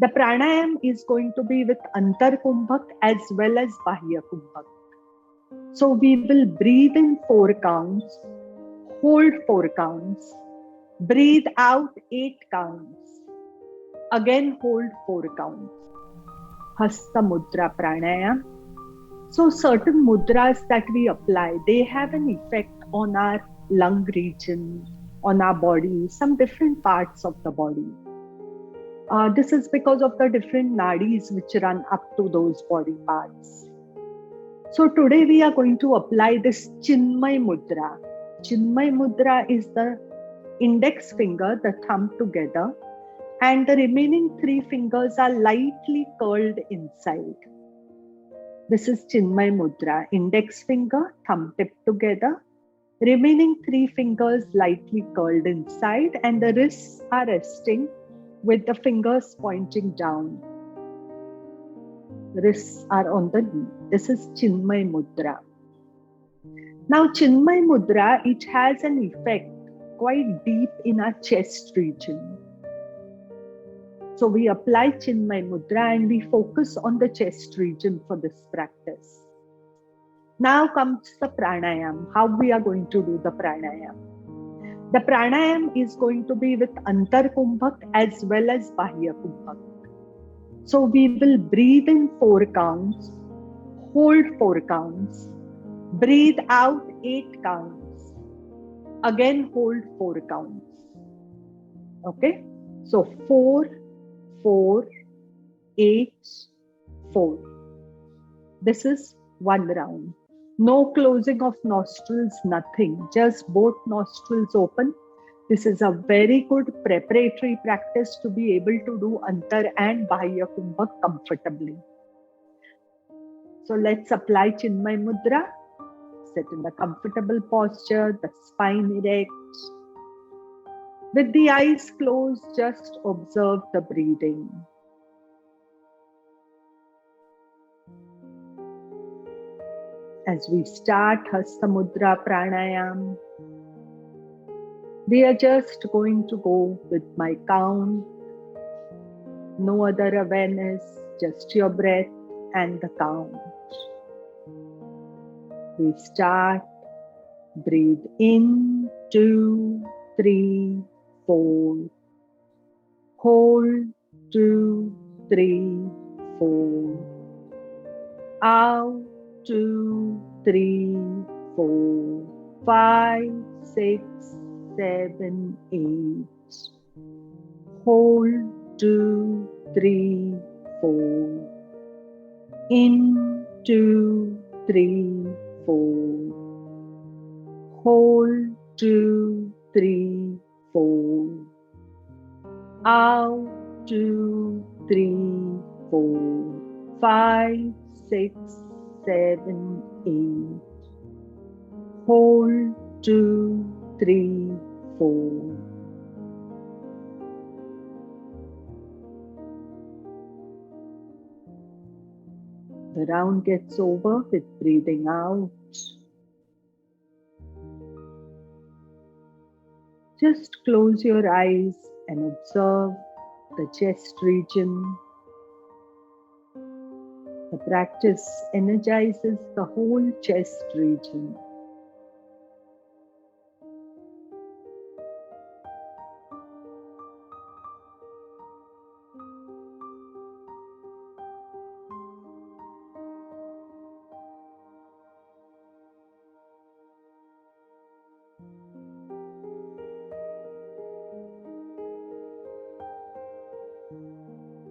The pranayam is going to be with Antar Kubhak as well as Bahya Kumbhak. So we will breathe in 4 counts, hold 4 counts, breathe out 8 counts, again hold 4 counts. Hasta Mudra Pranayama. So certain mudras that we apply, they have an effect on our lung region, on our body, some different parts of the body. This is because of the different nadis which run up to those body parts. So today we are going to apply this Chinmaya Mudra. Chinmaya Mudra is the index finger, the thumb together, and the remaining 3 fingers are lightly curled inside. This is Chinmaya Mudra. Index finger, thumb tip together, remaining 3 fingers lightly curled inside, and the wrists are resting with the fingers pointing down. The wrists are on the knee. This is Chinmaya Mudra. Now Chinmaya Mudra, it has an effect quite deep in our chest region. So we apply Chinmaya Mudra and we focus on the chest region for this practice. Now comes the pranayam, how we are going to do the pranayam. The pranayam is going to be with Antar Kubhak as well as Bahya Kumbhak. So we will breathe in 4 counts, hold 4 counts, breathe out 8 counts, again hold 4 counts. Okay? So 4, 4, 8, 4. This is 1 round. No closing of nostrils, nothing. Just both nostrils open. This is a very good preparatory practice to be able to do Antar and Bahya Kumbhak comfortably. So let's apply Chinmaya Mudra. Sit in the comfortable posture, the spine erect. With the eyes closed, just observe the breathing. As we start Hasta Mudra Pranayama, we are just going to go with my count. No other awareness, just your breath and the count. We start. Breathe in, 2, 3, 4. Hold, 2, 3, 4. Out, 2, 3, 4, 5, 6, 7, 8. Hold, 2, 3, 4. In, 2, 3, 4. Hold, 2, 3, 4. Out, 2, 3, 4, 5, 6, 7, 8. Hold, 2, 3, 4. The round gets over with breathing out. Just close your eyes and observe the chest region. The practice energizes the whole chest region.